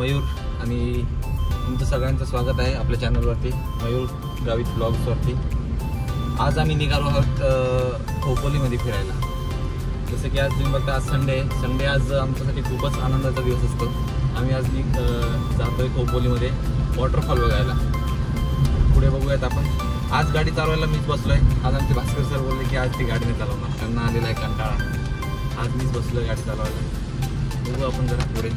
मयूर आणि तुमचं सगळ्यांचं स्वागत आहे आपल्या चॅनलवरती, मयूर गावित ब्लॉग्सवरती। आज आम्ही निघालो आहोत खोपोलीमध्ये फिरायला। जसं की आज तुम्ही बघता, आज संडे आज आमच्यासाठी खूपच आनंदाचा दिवस असतो। आम्ही आज जातोय खोपोलीमध्ये वॉटरफॉल बघायला। पुढे बघूयात आपण। आज गाडी चालवायला मीच बसलोय। आज आमचे भास्कर सर बोलले की आज ती गाडी नाही चालवणार, त्यांना आलेला आहे कंटाळा। आज मीच बसलोय गाडी चालवायला। बघू आपण जरा पुढे।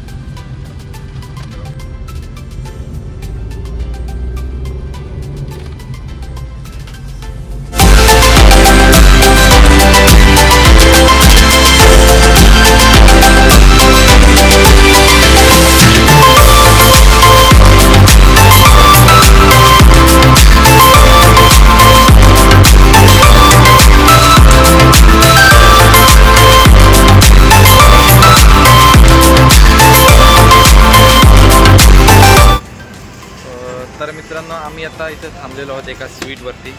तर मित्रांनो, आम्ही आता इथे थांबलेलो आहोत एका स्वीटवरती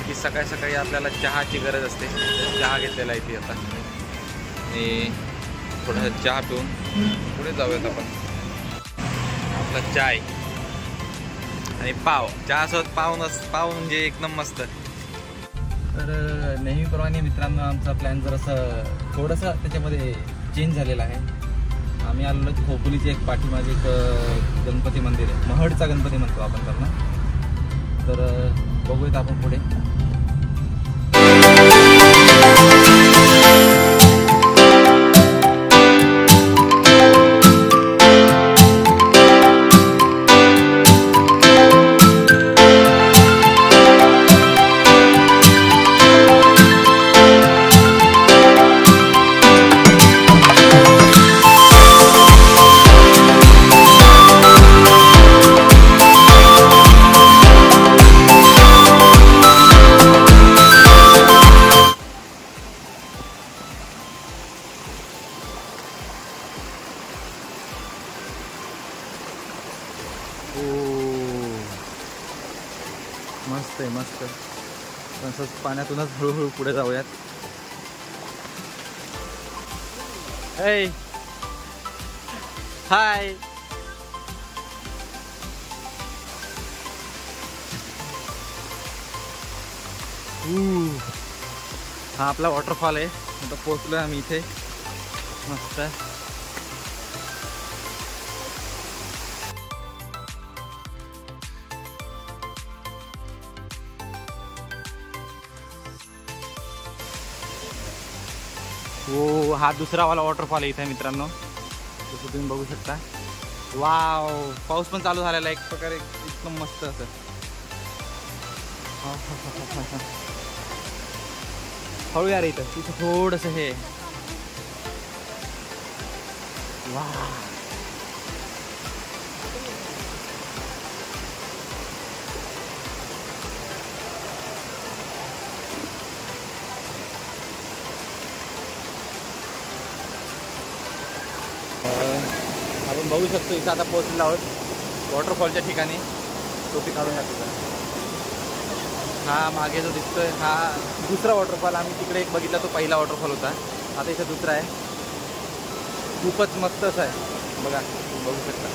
की सकाळी सकाळी आपल्याला चहाची गरज असते। चहा घेतलेला आहे ती आता, आणि थोडं चहा पिऊन पुढे जाऊयात आपण। आपला चाय आणि पाव, चहासोबत पाव म्हणजे एकदम मस्त। तर नेहमीप्रमाणे मित्रांनो, आमचा प्लॅन जरासा थोडासा त्याच्यामध्ये चेंज झालेला आहे। आम्ही आलेलो खोपोलीचे एक पाठीमागे एक गणपती मंदिर आहे, महडचा गणपती म्हणतो आपण त्यांना। तर बघूयात आपण पुढे। मस्त आहे, मस्त। तसंच पाण्यातूनच हळूहळू पुढे जाऊयात। हे हाय, हा आपला वॉटरफॉल आहे। आता पोहोचलोय आम्ही इथे, मस्त। हो, हा दुसरा वाला वॉटरफॉल आहे इथे मित्रांनो, जसं तुम्ही बघू शकता। वाव, पाऊस पण चालू झालेला एक प्रकारे, एकदम मस्त असं। हळू यार, इथं थोडंसं हे वाव। आपण बघू शकतो इथं आता पोहोचलेलो आहोत वॉटरफॉलच्या ठिकाणी। टोपी काढून घातली। हा मागे जो दिसतोय हा दुसरा वॉटरफॉल। आम्ही तिकडे एक बघितला, तो पहिला वॉटरफॉल होता। आता इथं दुसरा आहे, खूपच मस्त असं आहे बघा, बघू शकता।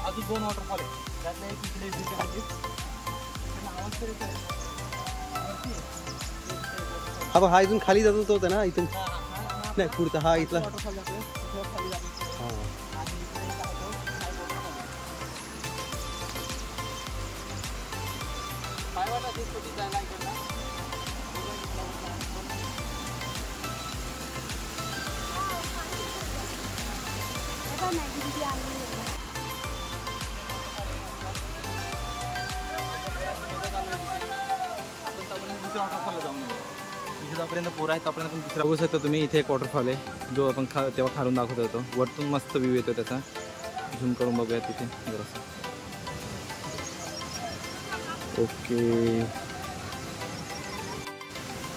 अजून दोन वॉटरफॉल आहे, त्यातल्या एक इकडे हा हा इथून खाली जातो तो होता ना, इथून नाही पुढचा हा इथला। पर्यंत पोरं आहेत तोपर्यंत पण दुसरा बघू शकता तुम्ही. इथे एक वॉटरफॉल आहे जो आपण तेव्हा खालून दाखवत होतो. वरतून मस्त व्ह्यू येतो त्याचा. झूम करून बघूया तिथे जरासं. ओके,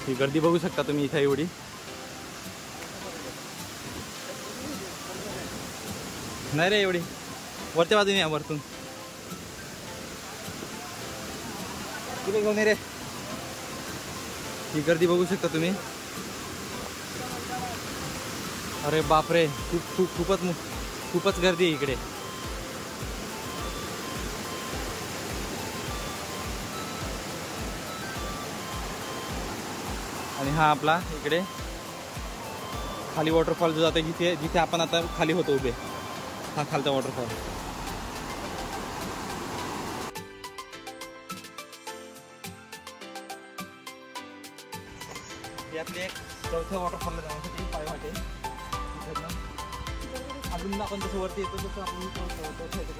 ही गर्दी बघू शकता तुम्ही इथे एवढी. नाही रे एवढी वरच्या बाजूने या वरतून. तिथे घेऊन ये रे. ही गर्दी बघू शकता तुम्ही. अरे बापरे, खूपच गर्दी आहे इकडे. आणि हा आपला इकडे खाली वॉटरफॉल जो जातो जिथे आपण आता खाली होतो उभे. हा खालचा वॉटरफॉल. हे आपले एक चौथ्या वॉटरफॉलला जाण्यासाठी पाय वाटे. अजून आपण जसं वरती येतो तसं आपण चौथ्या याच्याकडे जायचं.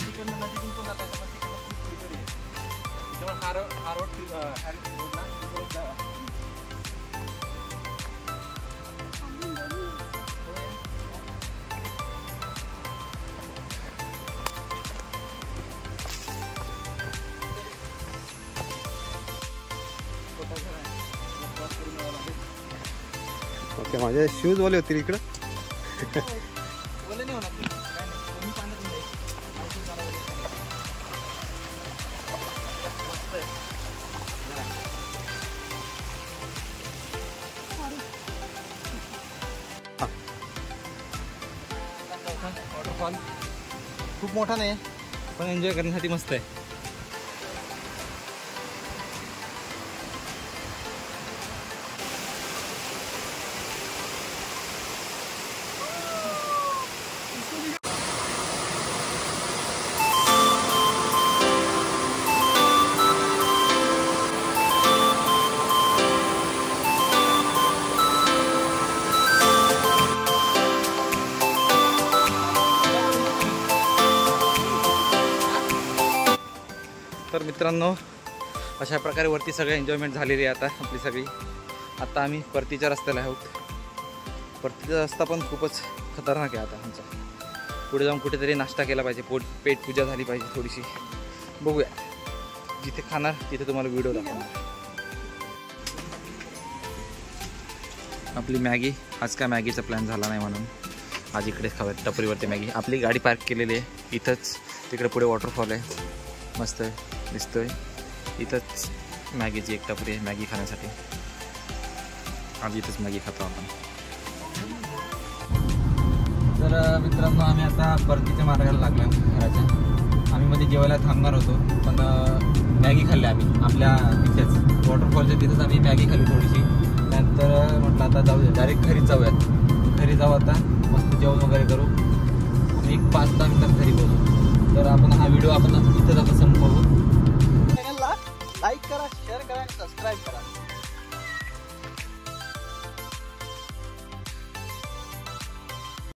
तिकडनं नदीतून पण जाता येतं, पण तिकडनं हा रोडला ओके, माझे शूज वाले होतील इकडं. वॉटरफॉल खूप मोठा नाही पण एन्जॉय करण्यासाठी मस्त आहे. तर मित्रांनो, अशा प्रकारे वरती सगळं एन्जॉयमेंट झालेली आहे आता आपली सगळी. आता आम्ही परतीच्या रस्त्याला आहोत. परतीचा रस्ता पण खूपच खतरनाक आहे आता आमचा. पुढे जाऊन कुठेतरी नाश्ता केला पाहिजे, पेट पूजा झाली पाहिजे थोडीशी. बघूया, जिथे खाणार तिथे तुम्हाला व्हिडिओ दाखवणार. आपली मॅगी, आज काय मॅगीचा प्लॅन झाला नाही म्हणून आज इकडेच खाऊयात टपरीवरती मॅगी. आपली गाडी पार्क केलेली आहे इथंच. तिकडे पुढे वॉटरफॉल आहे, मस्त दिसतोय. इथंच मॅगीची एक टपरी आहे मॅगी खाण्यासाठी. आज इथंच मॅगी खातो आपण. तर मित्रांनो, आम्ही आता परतीच्या मार्गाला लागलो घराच्या. आम्ही मध्ये जेवायला थांबणार होतो पण मॅगी खाल्ली आम्ही आपल्या तिथेच वॉटरफॉलच्या तिथेच. आम्ही मॅगी खाल्ली थोडीशी. त्यानंतर म्हटलं आता जाऊया, डायरेक्ट घरीच जाऊयात. घरी जाऊ आता, मस्त जेवण वगैरे करू आणि एक 5-10 मिनिटात घरी पोहोचू. तर आपण हा व्हिडिओ आपण इथंच आता संपवू. चॅनलला लाईक करा, शेअर करा आणि सबस्क्राईब करा.